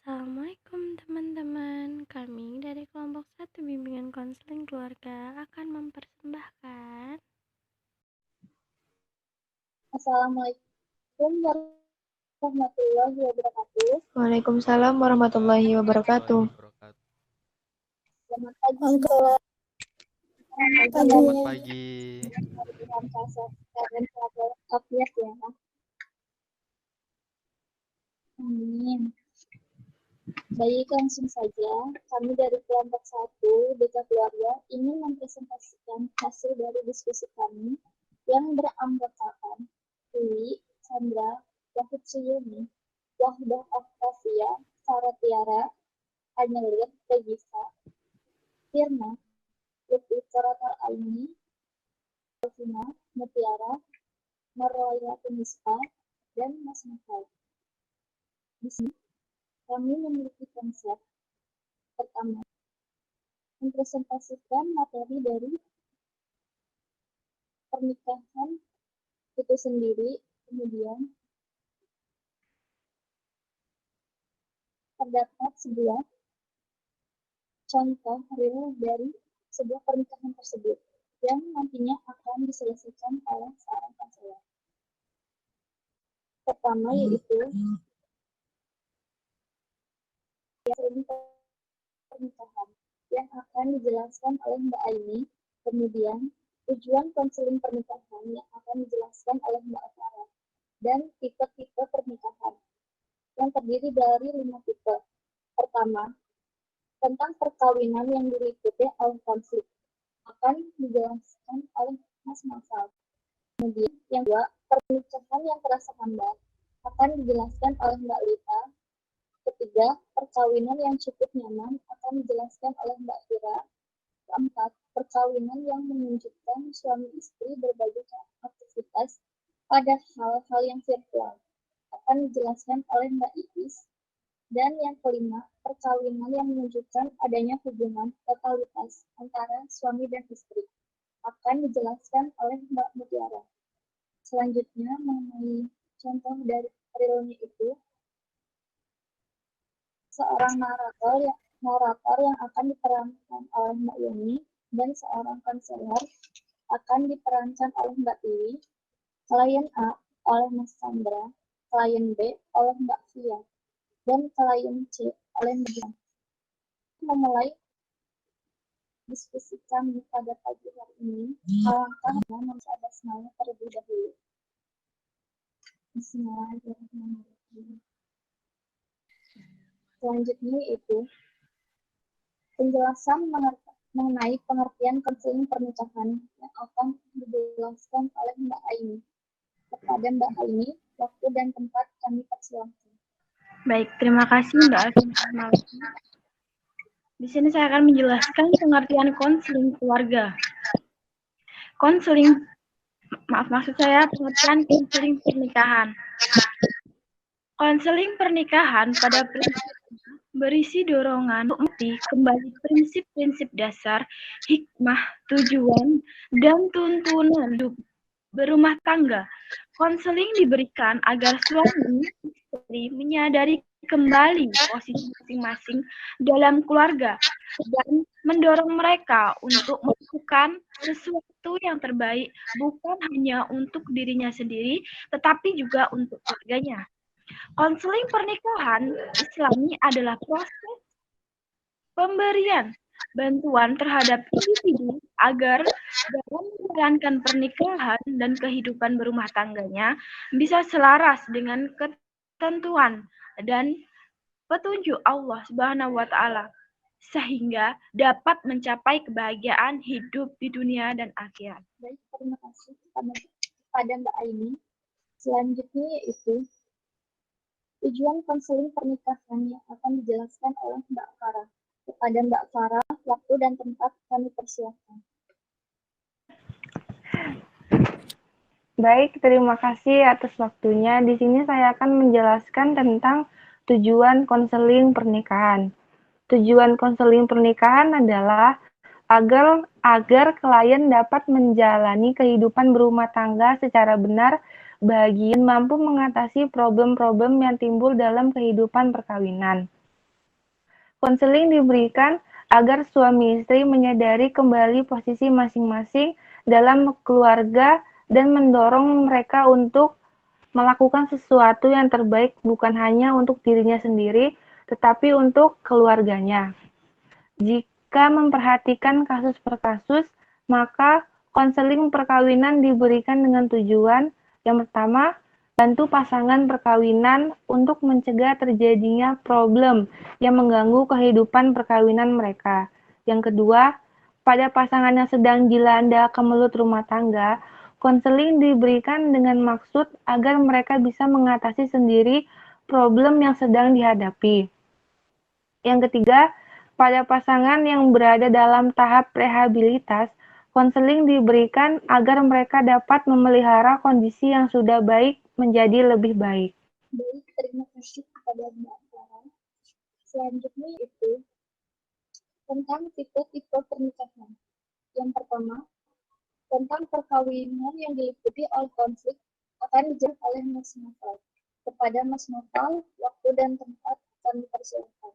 Assalamualaikum teman-teman, kami dari kelompok 1 Bimbingan Konseling Keluarga akan mempersembahkan Assalamualaikum warahmatullahi wabarakatuh. Waalaikumsalam warahmatullahi wabarakatuh. Selamat pagi. Selamat pagi. Ya. Amin. Baik, langsung saja. Kami dari kelompok 1 Desa Keluarga ingin mempresentasikan hasil dari diskusi kami yang beranggotakan Dewi, Chandra, Wahid Suyuni, Wahdah Aftafia, Sarah Tiara, Anyelir, Regisa, Firna, Lutfi Coratal Aini, Alvina, Mutiara, Marwaya Tunista, dan Mas Mufal. Di sini kami memiliki konsep pertama, mempresentasikan materi dari pernikahan itu sendiri, kemudian terdapat sebuah contoh real dari sebuah pernikahan tersebut yang nantinya akan diselesaikan oleh seorang konselor. Pertama yaitu pernikahan yang akan dijelaskan oleh Mbak Aini, kemudian tujuan konseling pernikahan yang akan dijelaskan oleh Mbak Farah, dan tipe-tipe pernikahan yang terdiri dari 5 tipe. Pertama, tentang perkawinan yang diliputi oleh konflik akan dijelaskan oleh Mas Masal. Kemudian yang kedua, pernikahan yang terasa hambar akan dijelaskan oleh Mbak Lita. Ketiga, perkawinan yang cukup nyaman akan dijelaskan oleh Mbak Fira. Keempat, perkawinan yang menunjukkan suami istri berbagi aktivitas pada hal-hal yang virtual akan dijelaskan oleh Mbak Iis. Dan yang kelima, perkawinan yang menunjukkan adanya hubungan totalitas antara suami dan istri akan dijelaskan oleh Mbak Mutiara. Selanjutnya, mengenai contoh dari realnya itu, seorang narator yang akan diperankan oleh Mbak Yuni dan seorang konselor akan diperankan oleh Mbak Tiwi, klien A oleh Mas Chandra, klien B oleh Mbak Fia, dan klien C oleh Mbak Jan. Memulai diskusi kami pada pagi hari ini, alangkah membaca basmalah terlebih dahulu. Bismillahirrahmanirrahim. Selanjutnya yaitu penjelasan mengenai pengertian konseling pernikahan yang akan dijelaskan oleh Mbak Aini. Kepada Mbak Aini, waktu dan tempat kami persilakan. Baik, terima kasih Mbak Alvina. Di sini saya akan menjelaskan pengertian konseling keluarga. Pengertian konseling pernikahan. Konseling pernikahan pada prinsipnya berisi dorongan untuk kembali prinsip-prinsip dasar, hikmah, tujuan, dan tuntunan hidup berumah tangga. Konseling diberikan agar suami istri menyadari kembali posisi masing-masing dalam keluarga dan mendorong mereka untuk melakukan sesuatu yang terbaik bukan hanya untuk dirinya sendiri tetapi juga untuk keluarganya. Konseling pernikahan Islami adalah proses pemberian bantuan terhadap individu agar dalam menjalankan pernikahan dan kehidupan berumah tangganya bisa selaras dengan ketentuan dan petunjuk Allah Subhanahu wa Ta'ala, sehingga dapat mencapai kebahagiaan hidup di dunia dan akhirat. Baik, terima kasih kepada Mbak Aini. Selanjutnya yaitu tujuan konseling pernikahan yang akan dijelaskan oleh Mbak Farah. Kepada Mbak Farah, waktu dan tempat kami persilakan. Baik, terima kasih atas waktunya. Di sini saya akan menjelaskan tentang tujuan konseling pernikahan. Tujuan konseling pernikahan adalah agar klien dapat menjalani kehidupan berumah tangga secara benar, bahagia, dan mampu mengatasi problem-problem yang timbul dalam kehidupan perkawinan. Konseling diberikan agar suami istri menyadari kembali posisi masing-masing dalam keluarga dan mendorong mereka untuk melakukan sesuatu yang terbaik bukan hanya untuk dirinya sendiri, tetapi untuk keluarganya. Jika memperhatikan kasus per kasus, maka konseling perkawinan diberikan dengan tujuan yang pertama, bantu pasangan perkawinan untuk mencegah terjadinya problem yang mengganggu kehidupan perkawinan mereka. Yang kedua, pada pasangan yang sedang dilanda kemelut rumah tangga, konseling diberikan dengan maksud agar mereka bisa mengatasi sendiri problem yang sedang dihadapi. Yang ketiga, pada pasangan yang berada dalam tahap rehabilitas, konseling diberikan agar mereka dapat memelihara kondisi yang sudah baik menjadi lebih baik. Baik, terima kasih kepada Mbak Sarah. Selanjutnya itu tentang tipe-tipe pernikahan. Yang pertama, tentang perkawinan yang diliputi oleh konflik akan dijawab oleh Mas Noval. Kepada Mas Noval, waktu dan tempat kami persilakan.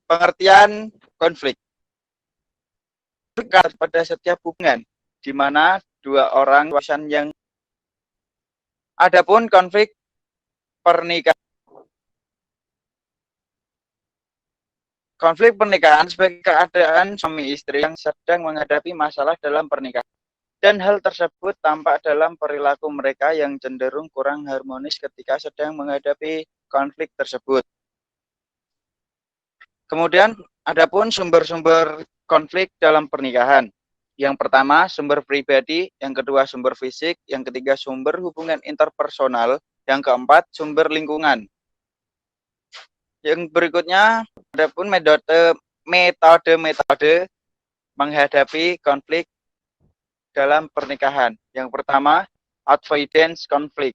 Pengertian konflik pada setiap hubungan di mana dua orang yang adapun konflik pernikahan. Konflik pernikahan sebagai keadaan suami istri yang sedang menghadapi masalah dalam pernikahan. Dan hal tersebut tampak dalam perilaku mereka yang cenderung kurang harmonis ketika sedang menghadapi konflik tersebut. Kemudian, adapun sumber-sumber konflik dalam pernikahan. Yang pertama, sumber pribadi. Yang kedua, sumber fisik. Yang ketiga, sumber hubungan interpersonal. Yang keempat, sumber lingkungan. Yang berikutnya, adapun metode menghadapi konflik dalam pernikahan. Yang pertama, avoidance conflict.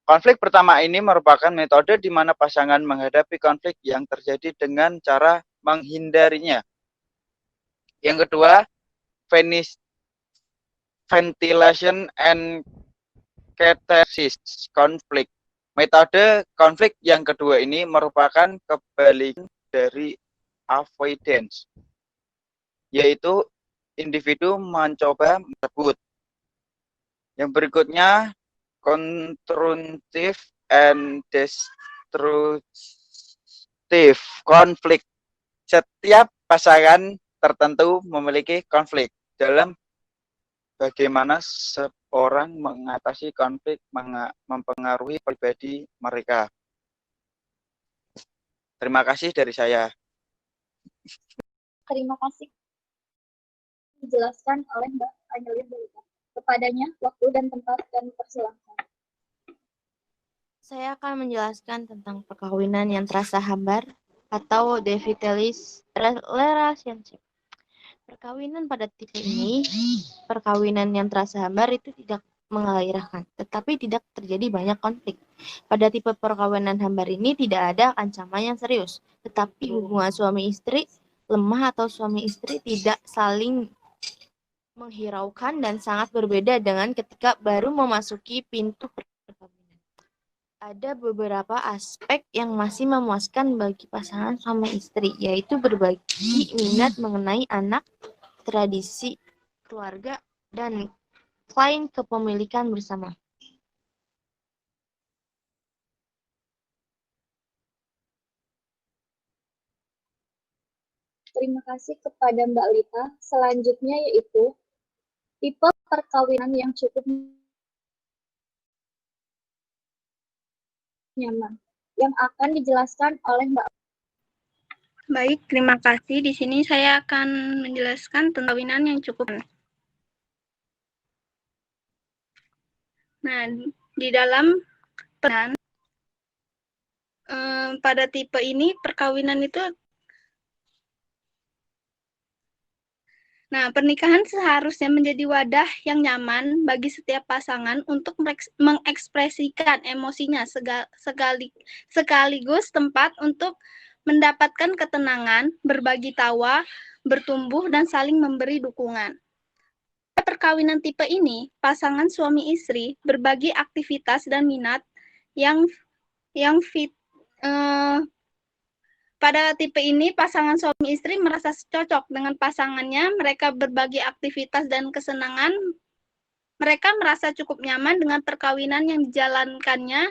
Konflik pertama ini merupakan metode di mana pasangan menghadapi konflik yang terjadi dengan cara menghindarinya. Yang kedua, ventilation and catharsis conflict. Metode konflik yang kedua ini merupakan kebalikan dari avoidance, yaitu individu mencoba merebut. Yang berikutnya, constructive and destructive conflict. Setiap pasangan tertentu memiliki konflik dalam bagaimana seorang mengatasi konflik mempengaruhi pribadi mereka. Terima kasih dari saya. Terima kasih dijelaskan oleh Mbak Angelin Balita. Kepadanya, waktu dan tempat kami persilahkan. Saya akan menjelaskan tentang perkawinan yang terasa hambar atau devitalized relationship. Perkawinan pada tipe ini, perkawinan yang terasa hambar itu tidak menggairahkan, tetapi tidak terjadi banyak konflik. Pada tipe perkawinan hambar ini tidak ada ancaman yang serius, tetapi hubungan suami istri lemah atau suami istri tidak saling menghiraukan dan sangat berbeda dengan ketika baru memasuki pintu perkawinan. Ada beberapa aspek yang masih memuaskan bagi pasangan suami istri, yaitu berbagi minat mengenai anak, tradisi, keluarga, dan klaim kepemilikan bersama. Terima kasih kepada Mbak Lita. Selanjutnya yaitu tipe perkawinan yang cukup nyaman yang akan dijelaskan oleh Mbak. Baik, terima kasih. Di sini saya akan menjelaskan tentang perkawinan yang cukup. Nah, di dalam perkawinan pada tipe ini perkawinan itu pernikahan seharusnya menjadi wadah yang nyaman bagi setiap pasangan untuk mengekspresikan emosinya sekaligus tempat untuk mendapatkan ketenangan, berbagi tawa, bertumbuh, dan saling memberi dukungan. Pada perkawinan tipe ini, pasangan suami istri berbagi aktivitas dan minat yang Pada tipe ini, pasangan suami istri merasa cocok dengan pasangannya, mereka berbagi aktivitas dan kesenangan, mereka merasa cukup nyaman dengan perkawinan yang dijalankannya,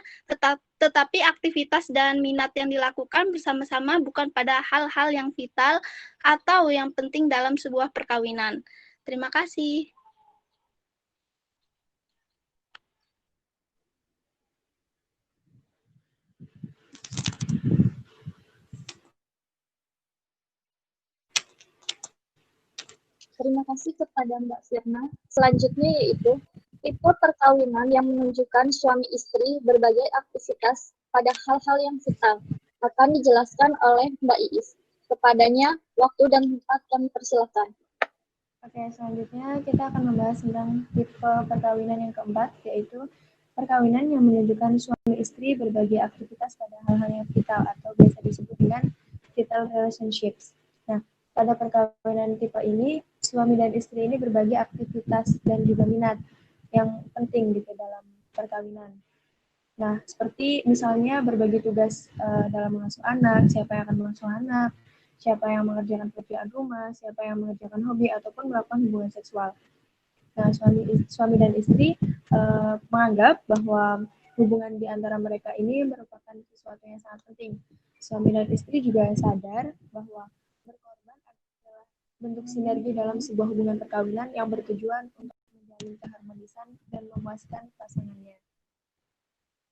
tetapi aktivitas dan minat yang dilakukan bersama-sama bukan pada hal-hal yang vital atau yang penting dalam sebuah perkawinan. Terima kasih. Terima kasih kepada Mbak Firna. Selanjutnya yaitu tipe perkawinan yang menunjukkan suami istri berbagai aktivitas pada hal-hal yang vital. Akan dijelaskan oleh Mbak Iis. Kepadanya, waktu dan tempat kami persilakan. Oke, selanjutnya kita akan membahas tentang tipe perkawinan yang keempat, yaitu perkawinan yang menunjukkan suami istri berbagi aktivitas pada hal-hal yang vital atau biasa disebut dengan vital relationships. Nah, pada perkawinan tipe ini, suami dan istri ini berbagi aktivitas dan juga minat yang penting gitu dalam perkawinan. Nah, seperti misalnya berbagi tugas dalam mengasuh anak, siapa yang akan mengasuh anak, siapa yang mengerjakan pekerjaan rumah, siapa yang mengerjakan hobi, ataupun melakukan hubungan seksual. Nah, suami dan istri menganggap bahwa hubungan di antara mereka ini merupakan sesuatu yang sangat penting. Suami dan istri juga sadar bahwa berkorban adalah bentuk sinergi dalam sebuah hubungan perkawinan yang bertujuan untuk menjalin keharmonisan dan memuaskan pasangannya.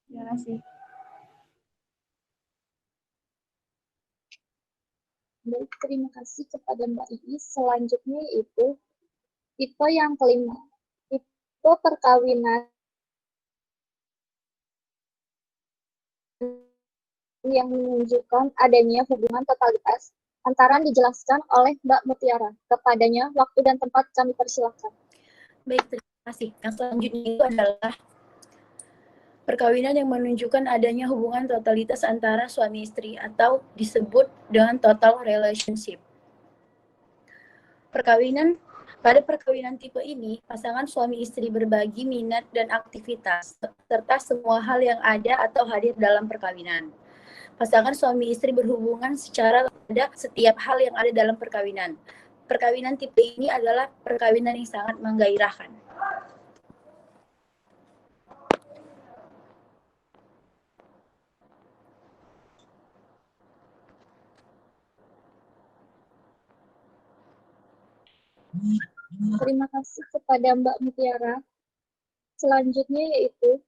Terima kasih. Baik, terima kasih kepada Mbak Iis. Selanjutnya yaitu tipe yang kelima. Tipe perkawinan yang menunjukkan adanya hubungan totalitas antara dijelaskan oleh Mbak Mutiara. Kepadanya, waktu dan tempat kami persilakan. Baik, terima kasih. Yang selanjutnya itu adalah perkawinan yang menunjukkan adanya hubungan totalitas antara suami istri atau disebut dengan total relationship. Pada perkawinan tipe ini, pasangan suami istri berbagi minat dan aktivitas serta semua hal yang ada atau hadir dalam perkawinan. Pasangan suami istri berhubungan secara pada setiap hal yang ada dalam perkawinan. Perkawinan tipe ini adalah perkawinan yang sangat menggairahkan. Terima kasih kepada Mbak Mutiara. Selanjutnya yaitu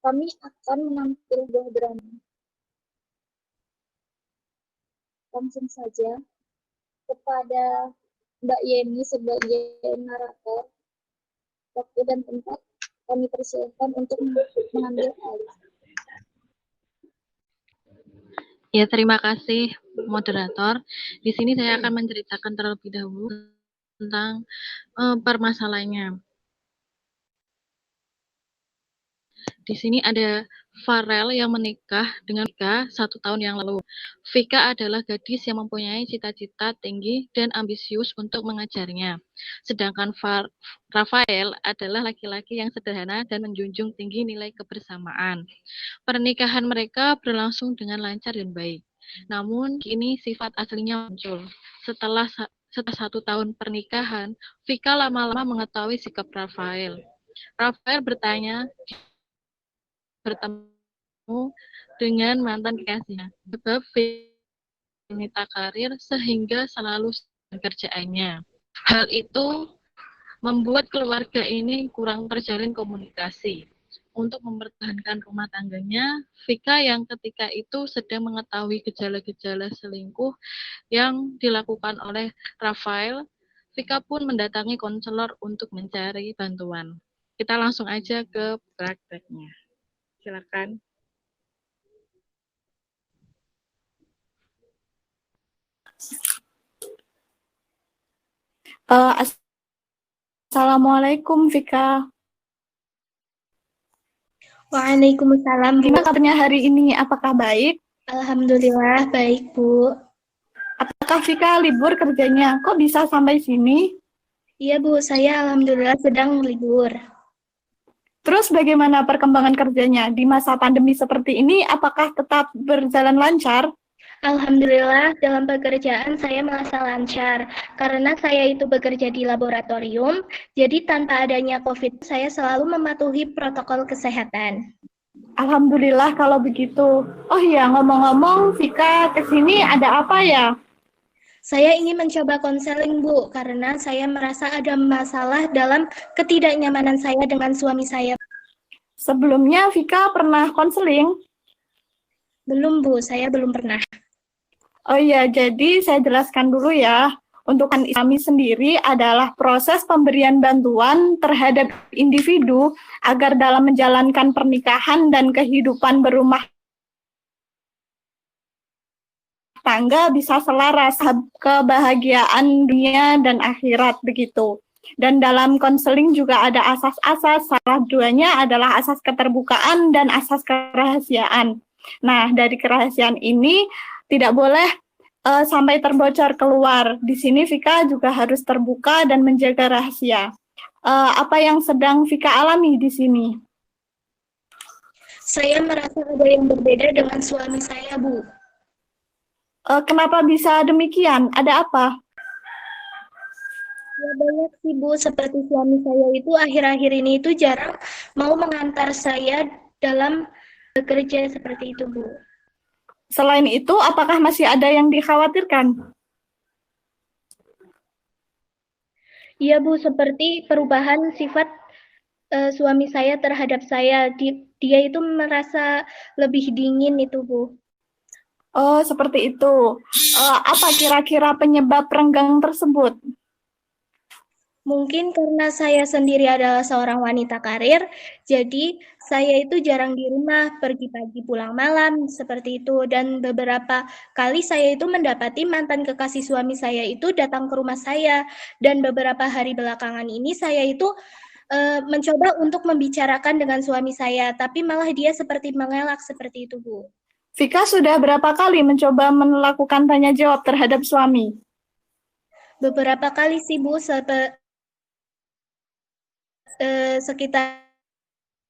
kami akan menampil buah drama. Langsung saja kepada Mbak Yeni sebagai narator. Waktu dan tempat kami persilakan untuk mengambil alih. Ya, terima kasih moderator. Di sini saya akan menceritakan terlebih dahulu tentang permasalahannya. Di sini ada Farel yang menikah dengan Vika 1 tahun yang lalu. Vika adalah gadis yang mempunyai cita-cita tinggi dan ambisius untuk mengajarnya. Sedangkan Rafael adalah laki-laki yang sederhana dan menjunjung tinggi nilai kebersamaan. Pernikahan mereka berlangsung dengan lancar dan baik. Namun, kini sifat aslinya muncul. Setelah 1 tahun pernikahan, Vika lama-lama mengetahui sikap Rafael. Rafael bertemu dengan mantan kekasihnya. Sebab wanita karir sehingga selalu kerjaannya. Hal itu membuat keluarga ini kurang terjalin komunikasi. Untuk mempertahankan rumah tangganya, Vika yang ketika itu sedang mengetahui gejala-gejala selingkuh yang dilakukan oleh Rafael, Vika pun mendatangi konselor untuk mencari bantuan. Kita langsung aja ke prakteknya. Silakan. Assalamualaikum, Vika. Waalaikumsalam, Bu. Gimana kabarnya hari ini? Apakah baik? Alhamdulillah, baik, Bu. Apakah Vika libur kerjanya? Kok bisa sampai sini? Iya, Bu. Saya alhamdulillah sedang libur. Terus bagaimana perkembangan kerjanya? Di masa pandemi seperti ini, apakah tetap berjalan lancar? Alhamdulillah, dalam pekerjaan saya merasa lancar. Karena saya itu bekerja di laboratorium, jadi tanpa adanya COVID, saya selalu mematuhi protokol kesehatan. Alhamdulillah kalau begitu. Oh iya, ngomong-ngomong, Vika kesini ada apa ya? Saya ingin mencoba konseling, Bu, karena saya merasa ada masalah dalam ketidaknyamanan saya dengan suami saya. Sebelumnya Vika pernah konseling? Belum, Bu, saya belum pernah. Oh iya, jadi saya jelaskan dulu ya. Untuk Islami sendiri adalah proses pemberian bantuan terhadap individu agar dalam menjalankan pernikahan dan kehidupan berumah tangga bisa selaras kebahagiaan dunia dan akhirat begitu. Dan dalam konseling juga ada asas-asas, salah duanya adalah asas keterbukaan dan asas kerahasiaan. Nah, dari kerahasiaan ini tidak boleh sampai terbocor keluar. Di sini Vika juga harus terbuka dan menjaga rahasia. Apa yang sedang Vika alami di sini? Saya merasa ada yang berbeda dengan suami saya, Bu. Kenapa bisa demikian? Ada apa? Ya banyak sih, Bu. Seperti suami saya itu akhir-akhir ini itu jarang mau mengantar saya dalam bekerja seperti itu, Bu. Selain itu, apakah masih ada yang dikhawatirkan? Iya, Bu, seperti perubahan sifat suami saya terhadap saya. Dia itu merasa lebih dingin itu, Bu. Oh, seperti itu. Apa kira-kira penyebab renggang tersebut? Mungkin karena saya sendiri adalah seorang wanita karir, jadi saya itu jarang di rumah, pergi pagi pulang malam, seperti itu. Dan beberapa kali saya itu mendapati mantan kekasih suami saya itu datang ke rumah saya. Dan beberapa hari belakangan ini saya itu mencoba untuk membicarakan dengan suami saya, tapi malah dia seperti mengelak seperti itu, Bu. Vika sudah berapa kali mencoba melakukan tanya jawab terhadap suami? Beberapa kali sih, Bu, sekitar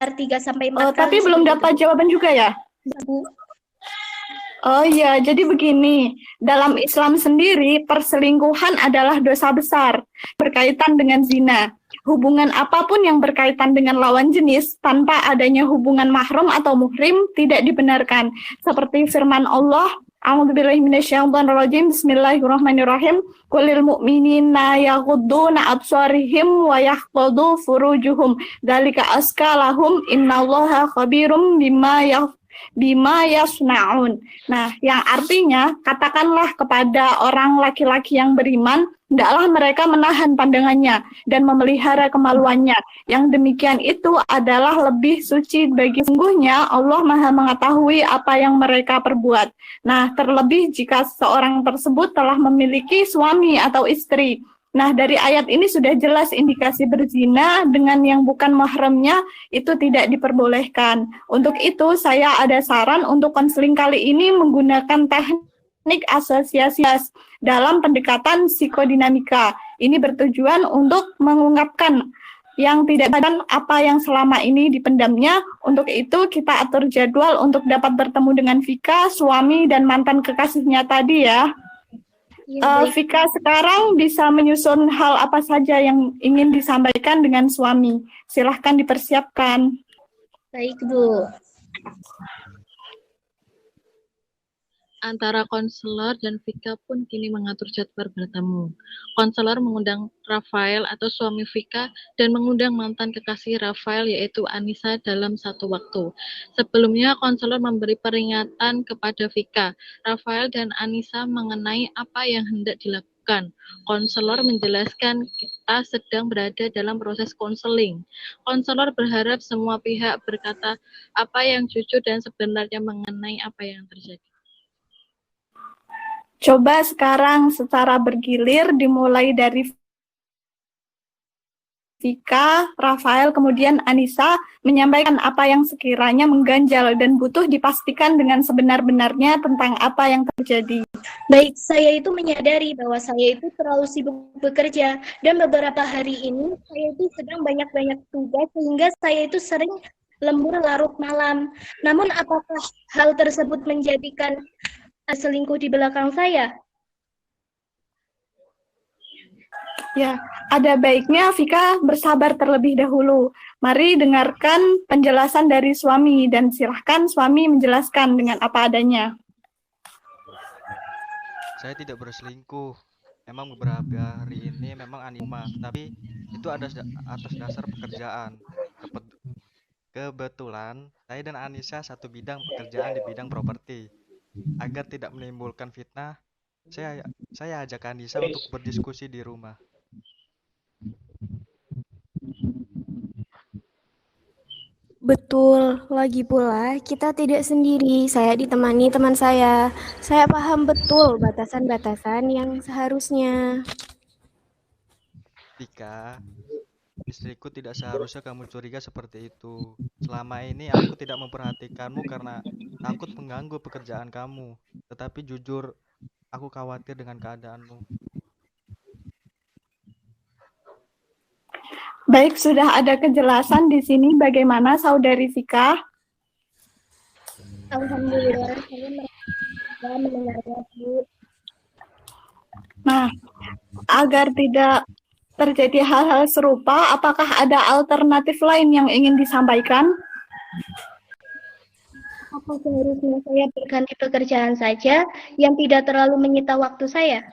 3-4 kali. Tapi belum dapat jawaban juga ya? Bu. Oh iya, jadi begini, dalam Islam sendiri perselingkuhan adalah dosa besar berkaitan dengan zina. Hubungan apapun yang berkaitan dengan lawan jenis tanpa adanya hubungan mahram atau muhrim tidak dibenarkan. Seperti firman Allah, A'udzubillahi minasyaitonirrajim, Bismillahirrahmanirrahim. Qulil mu'minina yaghudduna absarihim wa yahfadhu furujuhum. Dzalika azka lahum, innallaha khabirum bima yasnaun. Nah, yang artinya katakanlah kepada orang laki-laki yang beriman, hendaklah mereka menahan pandangannya dan memelihara kemaluannya. Yang demikian itu adalah lebih suci bagi sungguhnya Allah Maha mengetahui apa yang mereka perbuat. Nah, terlebih jika seorang tersebut telah memiliki suami atau istri. Nah, dari ayat ini sudah jelas indikasi berzina dengan yang bukan mahramnya itu tidak diperbolehkan. Untuk itu, saya ada saran untuk konseling kali ini menggunakan teknik asosiasi dalam pendekatan psikodinamika. Ini bertujuan untuk mengungkapkan yang tidak dan apa yang selama ini dipendamnya. Untuk itu, kita atur jadwal untuk dapat bertemu dengan Vika, suami dan mantan kekasihnya tadi ya. Vika sekarang bisa menyusun hal apa saja yang ingin disampaikan dengan suami. Silahkan dipersiapkan. Baik, Bu. Antara konselor dan Vika pun kini mengatur jadwal bertemu. Konselor mengundang Rafael atau suami Vika dan mengundang mantan kekasih Rafael yaitu Anissa dalam satu waktu. Sebelumnya konselor memberi peringatan kepada Vika, Rafael dan Anissa mengenai apa yang hendak dilakukan. Konselor menjelaskan kita sedang berada dalam proses konseling. Konselor berharap semua pihak berkata apa yang jujur dan sebenarnya mengenai apa yang terjadi. Coba sekarang secara bergilir dimulai dari Vika, Rafael, kemudian Anissa menyampaikan apa yang sekiranya mengganjal dan butuh dipastikan dengan sebenar-benarnya tentang apa yang terjadi. Baik, saya itu menyadari bahwa saya itu terlalu sibuk bekerja dan beberapa hari ini saya itu sedang banyak-banyak tugas sehingga saya itu sering lembur larut malam. Namun apakah hal tersebut menjadikan selingkuh di belakang saya? Ya, ada baiknya Vika bersabar terlebih dahulu. Mari dengarkan penjelasan dari suami dan silahkan suami menjelaskan dengan apa adanya. Saya tidak berselingkuh. Memang beberapa hari ini memang anima, tapi itu atas dasar pekerjaan. Kebetulan saya dan Anissa satu bidang pekerjaan di bidang properti. Agar tidak menimbulkan fitnah, saya ajak Anissa untuk berdiskusi di rumah. Betul, lagi pula kita tidak sendiri, saya ditemani teman saya. Saya paham betul batasan-batasan yang seharusnya. Vika, istriku tidak seharusnya kamu curiga seperti itu. Selama ini aku tidak memperhatikanmu karena takut mengganggu pekerjaan kamu. Tetapi jujur, aku khawatir dengan keadaanmu. Baik, sudah ada kejelasan di sini bagaimana saudari Vika? Alhamdulillah, saya merasa mendengarnya, Bu. Nah, agar tidak terjadi hal-hal serupa, apakah ada alternatif lain yang ingin disampaikan? Apa seharusnya saya berganti pekerjaan saja yang tidak terlalu menyita waktu saya?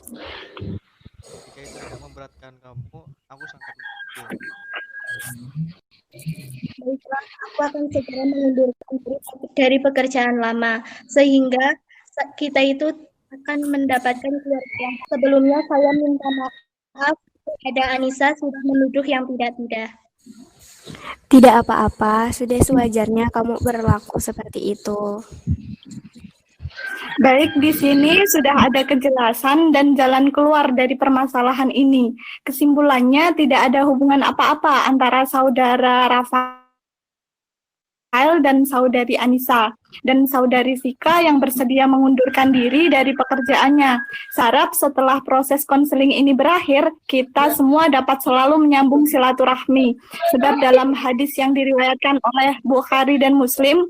Jika itu tidak memberatkan kamu, aku sangat mendukung. Baiklah, aku akan segera mengundurkan diri dari pekerjaan lama, sehingga kita itu akan mendapatkan keluarga. Sebelumnya saya minta maaf kepada Anissa sudah menuduh yang tidak-tidak. Tidak apa-apa, sudah sewajarnya kamu berlaku seperti itu. Baik, di sini sudah ada kejelasan dan jalan keluar dari permasalahan ini. Kesimpulannya, tidak ada hubungan apa-apa antara saudara Rafael dan saudari Anissa, dan saudari Vika yang bersedia mengundurkan diri dari pekerjaannya. Sarap setelah proses konseling ini berakhir, kita semua dapat selalu menyambung silaturahmi. Sebab dalam hadis yang diriwayatkan oleh Bukhari dan Muslim,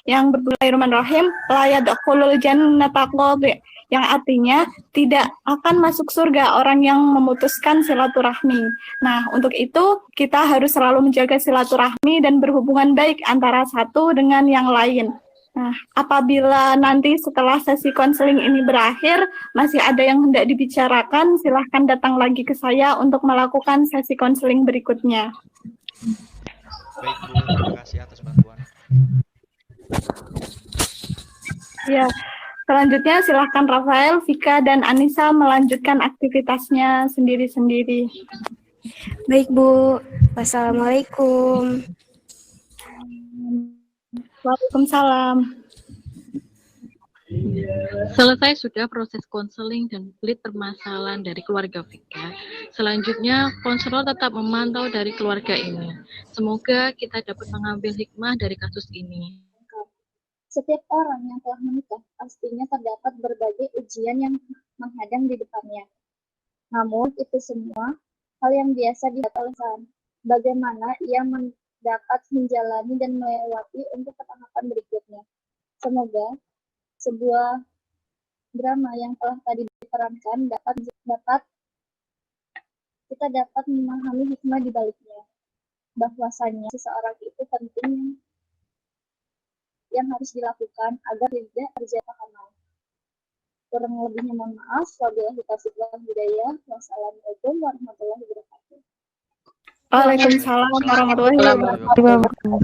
yang Bismillahirrahmanirrahim, la yadkhulul jannata qadhi, yang artinya tidak akan masuk surga orang yang memutuskan silaturahmi. Nah, untuk itu kita harus selalu menjaga silaturahmi dan berhubungan baik antara satu dengan yang lain. Nah, apabila nanti setelah sesi konseling ini berakhir masih ada yang hendak dibicarakan, silahkan datang lagi ke saya untuk melakukan sesi konseling berikutnya. Baik Bu, terima kasih atas bantuan. Ya, selanjutnya silahkan Rafael, Vika, dan Anissa melanjutkan aktivitasnya sendiri-sendiri. Baik Bu, wassalamualaikum. Waalaikumsalam. Selesai sudah proses konseling dan split permasalahan dari keluarga Vika. Selanjutnya, konselor tetap memantau dari keluarga ini. Semoga kita dapat mengambil hikmah dari kasus ini. Setiap orang yang telah menikah pastinya terdapat berbagai ujian yang menghadang di depannya. Namun itu semua hal yang biasa dihadapi. Bagaimana ia dapat menjalani dan melewati untuk ke tahapan berikutnya. Semoga sebuah drama yang telah tadi diperankan kita dapat memahami hikmah di baliknya. Bahwasanya seseorang itu penting yang harus dilakukan agar tidak terjadi hal. Kurang lebihnya mohon maaf. Wabillahi taufiq wal hidayah. Wassalamualaikum warahmatullahi wabarakatuh. Waalaikumsalam warahmatullahi wabarakatuh.